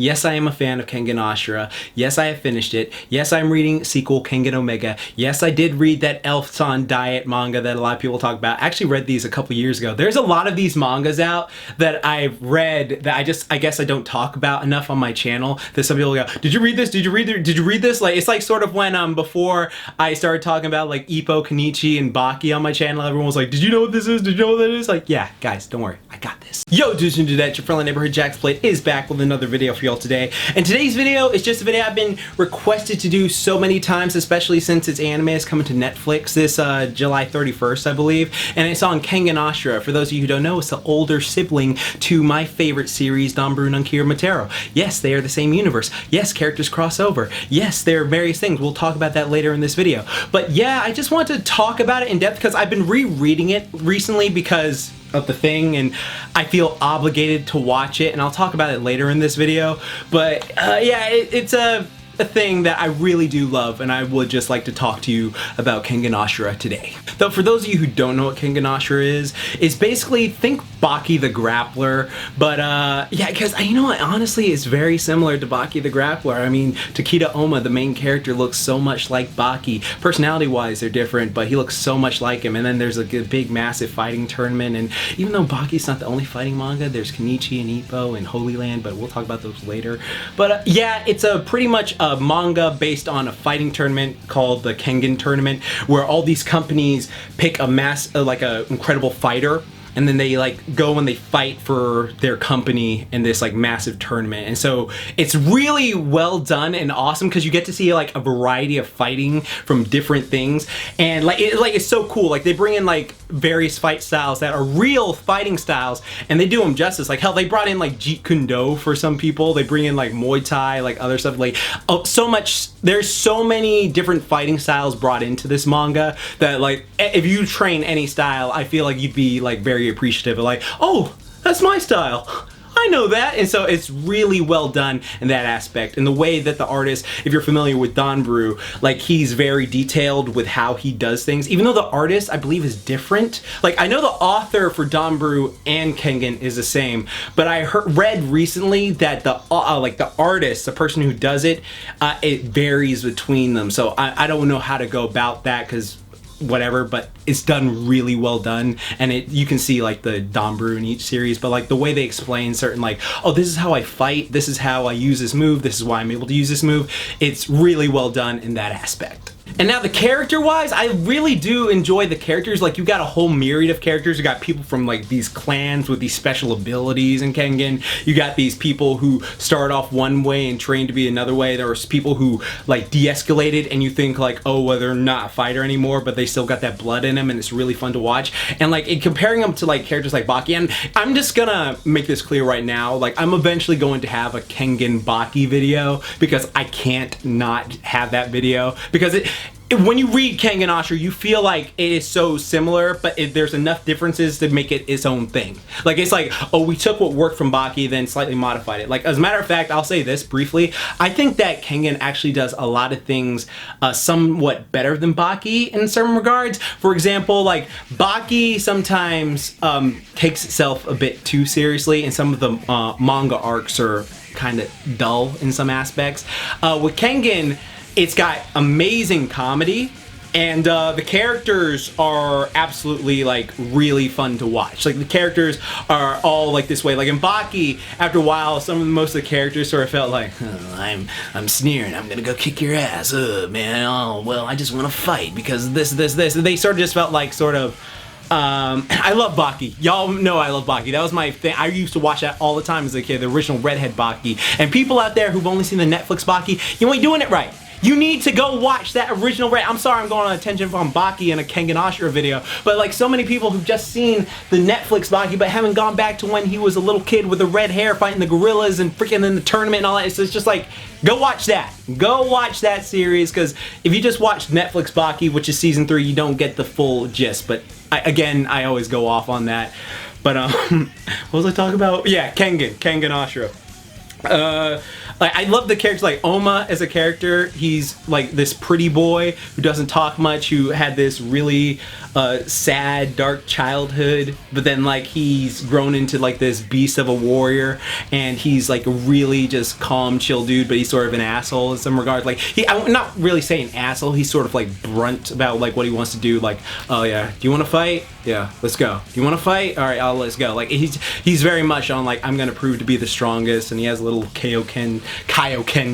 Yes, I am a fan of Kengan Ashura. Yes, I have finished it. Yes, I'm reading sequel Kengan Omega. Yes, I did read that Elf's on Diet manga that a lot of people talk about. I actually read these a couple years ago. There's a lot of these mangas out that I've read that I guess I don't talk about enough on my channel. That some people go, did you read this? Did you read this? Like, it's like sort of when before I started talking about like Ippo, Kenichi, and Baki on my channel, everyone was like, did you know what this is? Did you know what that is? Like, yeah, guys, don't worry, I got this. Yo, dudes and dudettes, your friendly neighborhood JaxBlade is back with another video for y'all today. And today's video is just a video I've been requested to do so many times, especially since its anime is coming to Netflix this July 31st, I believe. And it's on Kengan Ashura. For those of you who don't know, it's the older sibling to my favorite series, Danberu Nan Kiro Moteru. Yes, they are the same universe. Yes, characters cross over. Yes, there are various things. We'll talk about that later in this video. But yeah, I just want to talk about it in depth because I've been rereading it recently because of the thing, and I feel obligated to watch it, and I'll talk about it later in this video. But yeah, it's a thing that I really do love, and I would just like to talk to you about Kengan Ashura today. Though for those of you who don't know what Kengan Ashura is basically, think Baki the Grappler, but yeah, because you know what, honestly, it's very similar to Baki the Grappler. I mean, Tokita Ohma, the main character, looks so much like Baki. Personality-wise, they're different, but he looks so much like him. And then there's like a big, massive fighting tournament, and even though Baki's not the only fighting manga, there's Kenichi and Ippo and Holy Land, but we'll talk about those later. But yeah, it's a pretty much a manga based on a fighting tournament called the Kengan Tournament, where all these companies pick a like a incredible fighter, and then they like go and they fight for their company in this like massive tournament. And so it's really well done and awesome because you get to see like a variety of fighting from different things, and it's so cool. Like, they bring in like various fight styles that are real fighting styles, and they do them justice. Like, hell, they brought in like Jeet Kune Do for some people. They bring in like Muay Thai, like other stuff. Like, oh, so much. There's so many different fighting styles brought into this manga that, like, if you train any style, I feel like you'd be like very appreciative of like, oh, that's my style, I know that. And so it's really well done in that aspect. And the way that the artist, if you're familiar with Danberu, like, he's very detailed with how he does things, even though the artist, I believe, is different. Like, I know the author for Danberu and Kengan is the same, but I read recently that the like the artist, the person who does it, it varies between them. So I don't know how to go about that because whatever, but it's done really well done, and you can see like the Danberu in each series, but like the way they explain certain, like, oh, this is how I fight, this is how I use this move, this is why I'm able to use this move, it's really well done in that aspect. And now the character-wise, I really do enjoy the characters. Like, you got a whole myriad of characters. You got people from like these clans with these special abilities in Kengan. You got these people who start off one way and train to be another way. There's people who like de-escalated, and you think like, oh, well, they're not a fighter anymore, but they still got that blood in them, and it's really fun to watch. And like, comparing them to like characters like Baki, and I'm just gonna make this clear right now, like, I'm eventually going to have a Kengan Baki video because I can't not have that video, because when you read Kengan Ashura, you feel like it is so similar, but there's enough differences to make it its own thing. Like, it's like, oh, we took what worked from Baki, then slightly modified it. Like, as a matter of fact, I'll say this briefly, I think that Kengan actually does a lot of things somewhat better than Baki in some regards. For example, like, Baki sometimes takes itself a bit too seriously, and some of the manga arcs are kind of dull in some aspects. With Kengan, it's got amazing comedy, and the characters are absolutely like really fun to watch. Like, the characters are all like this way. Like in Baki, after a while, most of the characters sort of felt like, oh, I'm sneering, I'm gonna go kick your ass, man, oh, well, I just want to fight because this. And they sort of just felt like sort of, I love Baki. Y'all know I love Baki. That was my thing. I used to watch that all the time as a kid, the original redhead Baki. And people out there who've only seen the Netflix Baki, you ain't doing it right. You need to go watch that original red. I'm sorry I'm going on a tangent from Baki in a Kengan Ashura video, but like, so many people who've just seen the Netflix Baki but haven't gone back to when he was a little kid with the red hair fighting the gorillas and freaking in the tournament and all that. So it's just like, go watch that. Go watch that series, because if you just watch Netflix Baki, which is season 3, you don't get the full gist. But I always go off on that. But what was I talking about? Yeah, Kengan Ashura. Like, I love the characters, like Ohma as a character. He's like this pretty boy who doesn't talk much, who had this really sad, dark childhood, but then like he's grown into like this beast of a warrior, and he's like a really just calm, chill dude, but he's sort of an asshole in some regards. Like, I'm not really saying asshole, he's sort of like brunt about like what he wants to do. Like, oh yeah, do you want to fight? Yeah, let's go. Do you want to fight? All right, let's go. Like, he's very much on like, I'm gonna prove to be the strongest, and he has a little Kaioken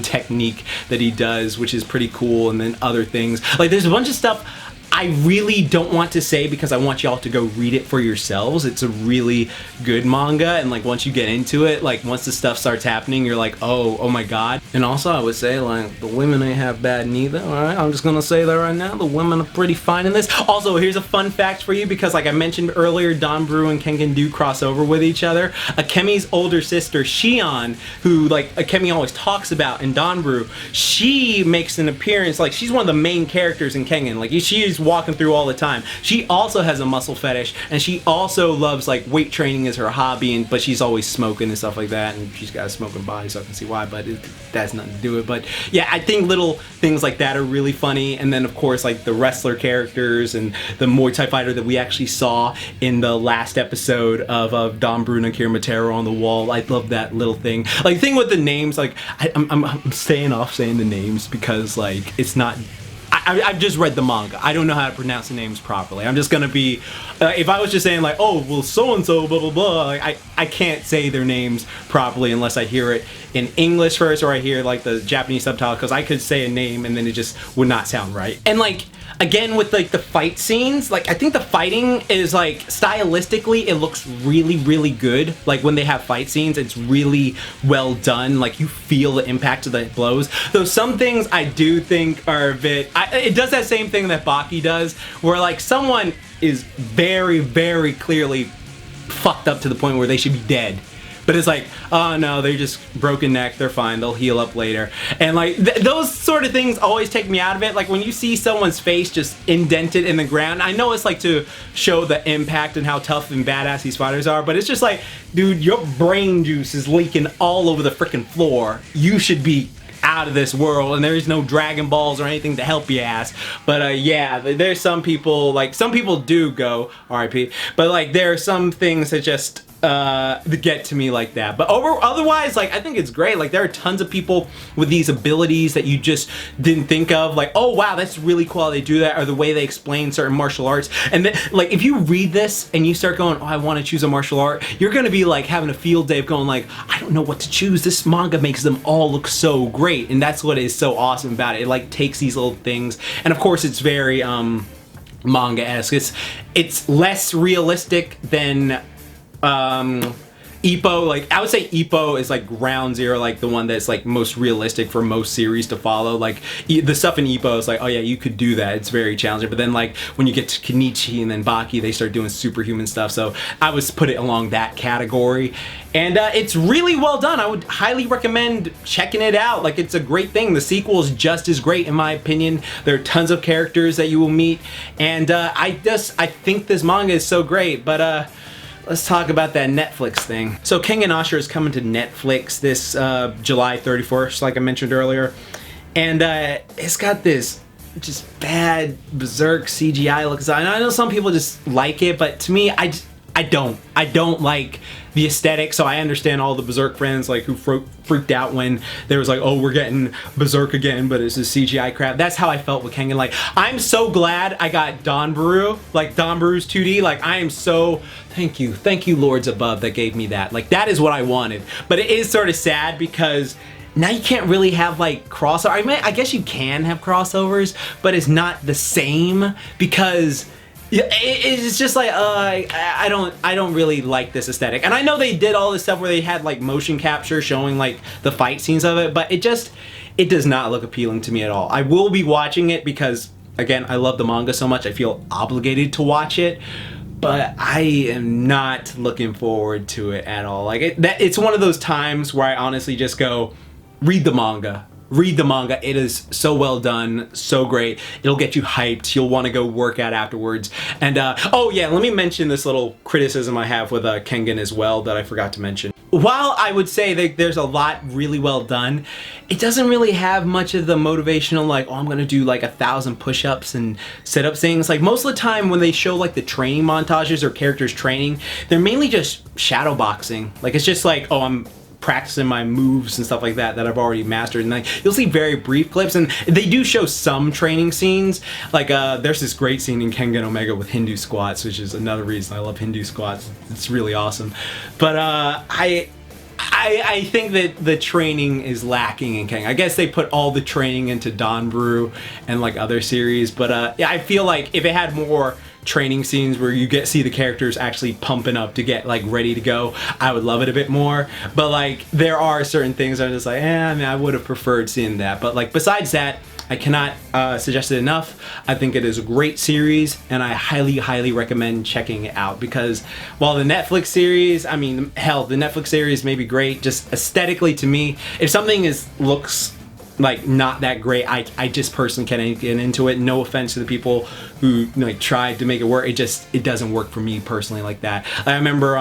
technique that he does, which is pretty cool. And then other things, like there's a bunch of stuff I really don't want to say because I want y'all to go read it for yourselves. It's a really good manga, and like once you get into it, like once the stuff starts happening, you're like, oh my god. And also I would say like the women ain't half bad neither. Alright, I'm just gonna say that right now. The women are pretty fine in this. Also, here's a fun fact for you, because like I mentioned earlier, Danberu and Kengan do cross over with each other. Akemi's older sister, Shion, who like Akemi always talks about in Danberu, she makes an appearance. Like, she's one of the main characters in Kengan. Like, she is walking through all the time. She also has a muscle fetish, and she also loves like weight training as her hobby, but she's always smoking and stuff like that, and she's got a smoking body, so I can see why, but that has nothing to do with it. But yeah, I think little things like that are really funny. And then of course like the wrestler characters and the Muay Thai fighter that we actually saw in the last episode of Danberu Nan Kiro Moteru on the wall. I love that little thing. Like, the thing with the names, like I'm staying off saying the names because like it's not, I've just read the manga. I don't know how to pronounce the names properly. I'm just gonna be, if I was just saying like, oh, well, so-and-so, blah, blah, blah, like, I can't say their names properly unless I hear it in English first, or I hear like the Japanese subtitle, because I could say a name and then it just would not sound right. And like, again, with like the fight scenes, like I think the fighting is like, stylistically, it looks really, really good. Like when they have fight scenes, it's really well done. Like, you feel the impact of the blows. Though some things I do think are a bit, it does that same thing that Baki does, where like someone is very, very clearly fucked up to the point where they should be dead. But it's like, oh no, they're just broken neck, they're fine, they'll heal up later. And like, those sort of things always take me out of it. Like when you see someone's face just indented in the ground, I know it's like to show the impact and how tough and badass these fighters are, but it's just like, dude, your brain juice is leaking all over the freaking floor. You should be out of this world, and there is no Dragon Balls or anything to help you ass. But yeah, there's some people, like some people do go RIP, but like there are some things that just get to me like that. But otherwise, like I think it's great. Like there are tons of people with these abilities that you just didn't think of. Like, oh wow, that's really cool how they do that, or the way they explain certain martial arts. And then like if you read this and you start going, oh, I want to choose a martial art, you're gonna be like having a field day of going like, I don't know what to choose. This manga makes them all look so great, and that's what is so awesome about it. It like takes these little things, and of course it's very manga-esque. It's less realistic than Ippo. Like I would say Ippo is like ground zero, like the one that's like most realistic for most series to follow. Like the stuff in Ippo is like, oh yeah, you could do that, it's very challenging. But then like when you get to Kenichi and then Baki, they start doing superhuman stuff. So I would put it along that category, and it's really well done. I would highly recommend checking it out. Like it's a great thing. The sequel is just as great in my opinion. There are tons of characters that you will meet, and I think this manga is so great. But let's talk about that Netflix thing. So Kengan Ashura is coming to Netflix this July 31st, like I mentioned earlier. And it's got this just bad berserk CGI look. And I know some people just like it, but to me, I don't like the aesthetic. So I understand all the berserk friends like who freaked out when there was like, oh, we're getting berserk again, but it's a CGI crap. That's how I felt with Kengan. Like, I'm so glad I got Danberu, like Danberu's 2D. Like, I am so, thank you lords above that gave me that. Like, that is what I wanted. But it is sort of sad because now you can't really have like crossover. I mean, I guess you can have crossovers, but it's not the same because it's just like I don't really like this aesthetic. And I know they did all this stuff where they had like motion capture showing like the fight scenes of it, but it does not look appealing to me at all. I will be watching it because again, I love the manga so much, I feel obligated to watch it, but I am not looking forward to it at all. Like it's one of those times where I honestly just go, read the manga. read the manga. It is so well done, so great. It'll get you hyped. You'll want to go work out afterwards. And oh yeah, let me mention this little criticism I have with Kengan as well that I forgot to mention. While I would say that there's a lot really well done, it doesn't really have much of the motivational, like, oh, I'm gonna do like 1,000 push-ups and sit-up things. Like most of the time when they show like the training montages or characters training, they're mainly just shadow boxing. Like it's just like, oh, I'm practicing my moves and stuff like that I've already mastered, and like you'll see very brief clips, and they do show some training scenes. Like there's this great scene in Kengan Omega with Hindu squats, which is another reason I love Hindu squats. It's really awesome. But I think that the training is lacking in Kengan. I guess they put all the training into Danberu and like other series, but yeah, I feel like if it had more training scenes where you see the characters actually pumping up to get like ready to go, I would love it a bit more. But like there are certain things I'm just like, I mean, I would have preferred seeing that. But like besides that, I cannot suggest it enough. I think it is a great series, and I highly recommend checking it out, because while the Netflix series, I mean, hell, the Netflix series may be great, just aesthetically to me, if something looks like not that great, I just personally can't get into it. No offense to the people who like tried to make it work. It doesn't work for me personally like that. I remember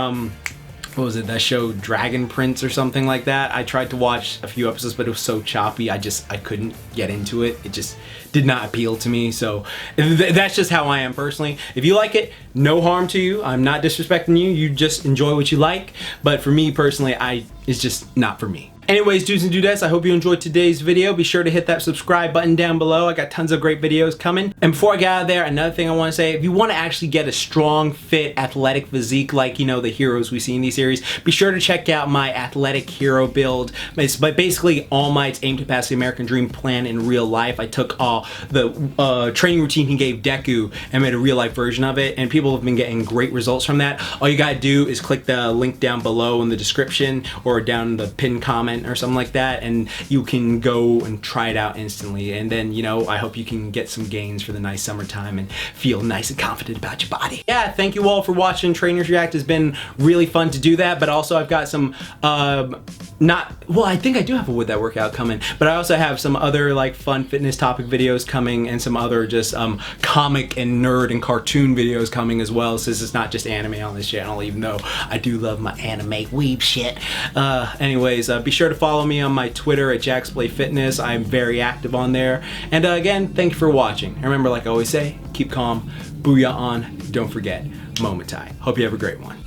what was it, that show Dragon Prince or something like that? I tried to watch a few episodes, but it was so choppy, I couldn't get into it. It just did not appeal to me. So that's just how I am personally. If you like it, no harm to you. I'm not disrespecting you. You just enjoy what you like. But for me personally, it's just not for me. Anyways, dudes and dudettes, I hope you enjoyed today's video. Be sure to hit that subscribe button down below. I got tons of great videos coming. And before I get out of there, another thing I want to say, if you want to actually get a strong, fit, athletic physique like, you know, the heroes we see in these series, be sure to check out my athletic hero build. It's basically All Might's Aim to Pass the American Dream plan in real life. I took the training routine he gave Deku and made a real life version of it, and people have been getting great results from that. All you gotta do is click the link down below in the description or down in the pinned comment or something like that, and you can go and try it out instantly. And then, you know, I hope you can get some gains for the nice summertime and feel nice and confident about your body. Yeah, thank you all for watching Trainers React. It's been really fun to do that, but also I've got some I think I do have a Would That Workout coming, but I also have some other like fun fitness topic videos coming, and some other just comic and nerd and cartoon videos coming as well, since it's not just anime on this channel, even though I do love my anime weeb shit. Anyways, be sure to follow me on my Twitter at JaxBlade Fitness. I'm very active on there. And again, thank you for watching. And remember, like I always say, keep calm, booyah on, don't forget, Momentai. Hope you have a great one.